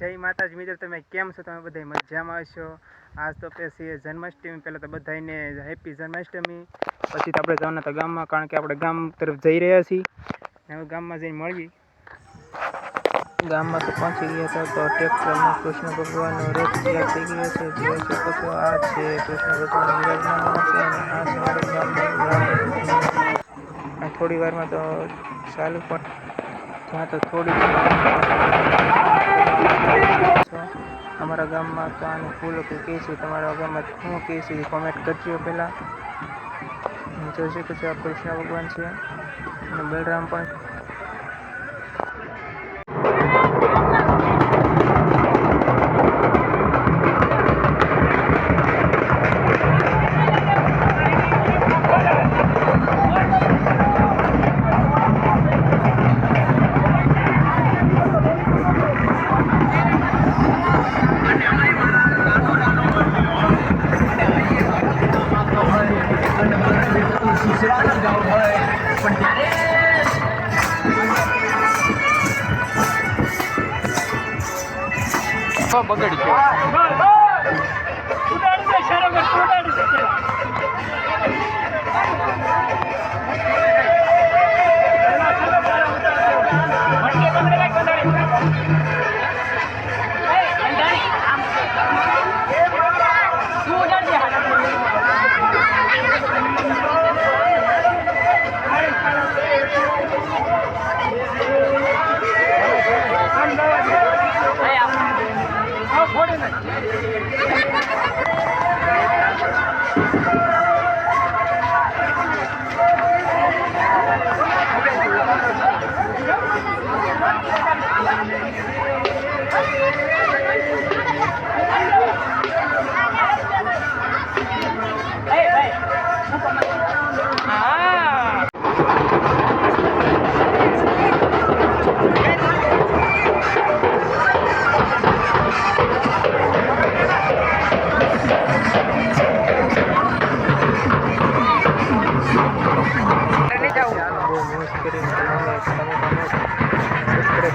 જય માતાજી મિત્રો, તમે કેમ છો? તમે બધા મજામાં હશો? આજ તો પછી જન્માષ્ટમી, પહેલાં તો બધાને હેપી જન્માષ્ટમી. પછી તો આપણે જવાના હતા ગામમાં, કારણ કે આપણે ગામ તરફ જઈ રહ્યા છીએ. હવે ગામમાં જઈને મળીએ. ગામમાં તો પહોંચી ગયા હતા તો ટ્રેક્ટરમાં કૃષ્ણ ભગવાનનો રથ તૈયાર થઈ ગયો છે. જોઈ શકો છો, આ છે કૃષ્ણ ભગવાન વિરાજમાન છે અને આ છે અમારા ગામની થોડી વારમાં તો ચાલુ પણ ત્યાં તો થોડી અમારા ગામમાં તો આને ફૂલ કે છે. તમારા ગામમાં શું કહે છે કોમેન્ટ કરજો. પહેલાં જોઈ શકો છો, આ કૃષ્ણ ભગવાન છે અને બલરામ પણ. બગડી ગયો.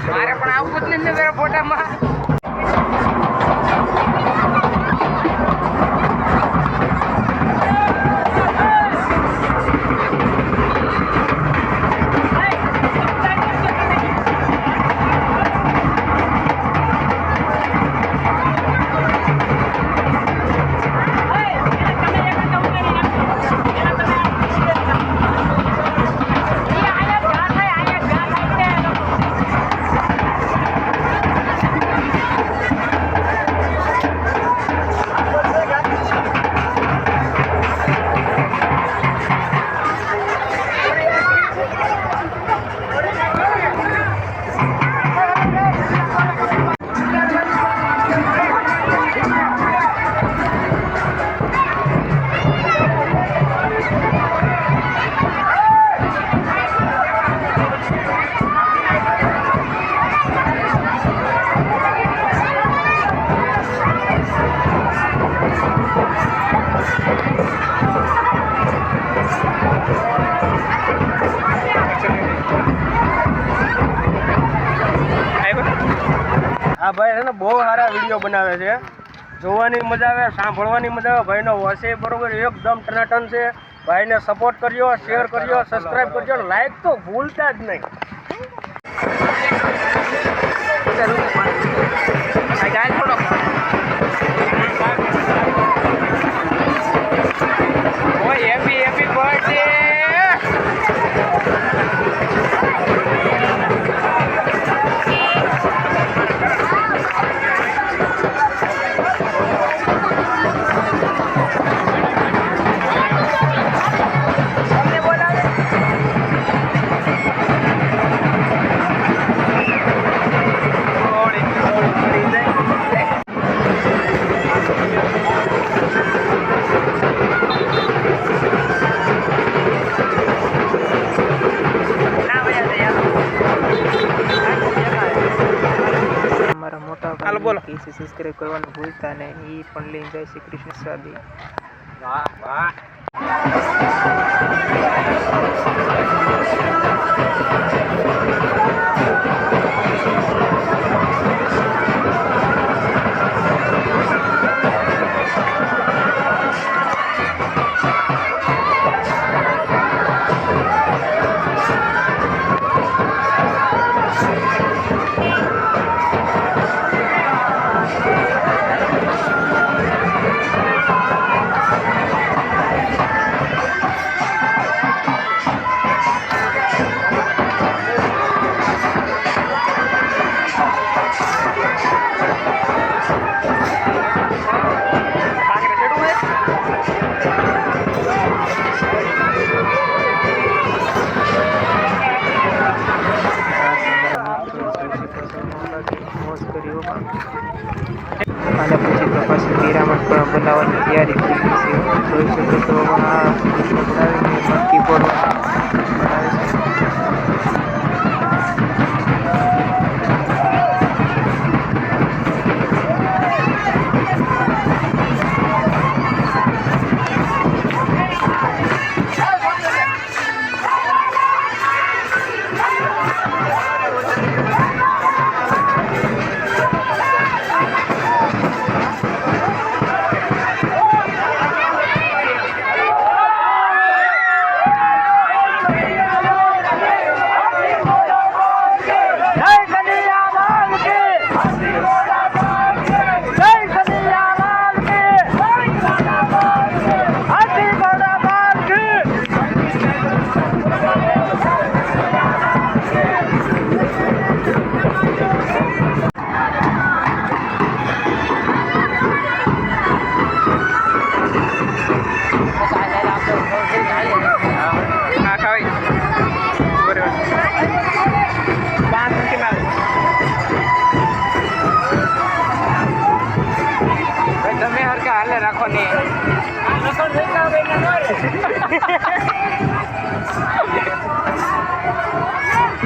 મારે પણ આવું જ નથી ફોટામાં. આ ભાઈ છે ને બહુ સારા વિડીયો બનાવે છે, જોવાની મજા આવે, સાંભળવાની મજા આવે. ભાઈનો વોસે બરોબર એકદમ ટનાટન છે. ભાઈને સપોર્ટ કરજો, શેર કરજો, સબસ્ક્રાઈબ કરજો, લાઈક તો ભૂલતા જ નહીં. Happy happy birthday. સબસ્ક્રાઇબ કરવાનું ભૂલતા નહીં. એ પણ લઈને જાય શ્રી કૃષ્ણ સાદી. વાહ વાહ. અને પછી તો પાછી પિરામિડ પણ બનાવવાની તૈયારી થઈ ગઈ છે. જોઈ શકો છો આ બનાવીને મટકી ફોડવા બનાવે છે. તમે હરકા હાલે રાખો ને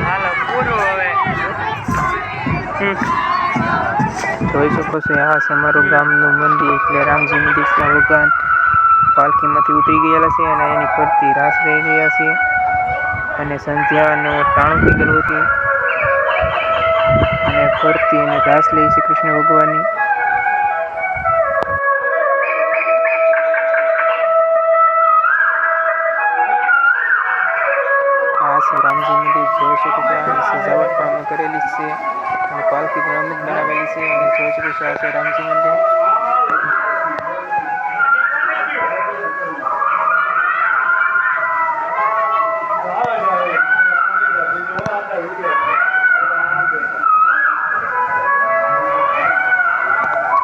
હાલો પૂરું હવે જોઈ શકો છો આ છે મારું ગામનું મંદિર એટલે રામજી મંદિર ભગવાન પાલખીમાંથી ઉતરી ગયેલા છે અને એની ફરતી રાસ રહી રહ્યા છે અને સંધ્યાનો ટાણું થઈ ગયેલું હતું અને ફરતી અને રાસ લે છે કૃષ્ણ ભગવાનની. આ છે રામજી મંદિર જોઈ શકો છો આની સજાવટ પણ અમે કરેલી છે અને પાલખી પણ અમે બનાવેલી છે અને જોઈ શકો છો આ છે રામજી મંદિર.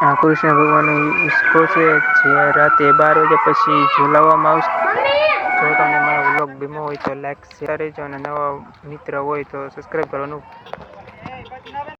આ કૃષ્ણ ભગવાનનો હિસ્સો છે જે રાતે 12 વાગ્યા પછી ઝુલાવવામાં આવશે. જો તમને મારો વ્લોગ ગમ્યો હોય તો લાઈક શેર કરજો અને નવા મિત્ર હોય તો સબસ્ક્રાઈબ કરવાનું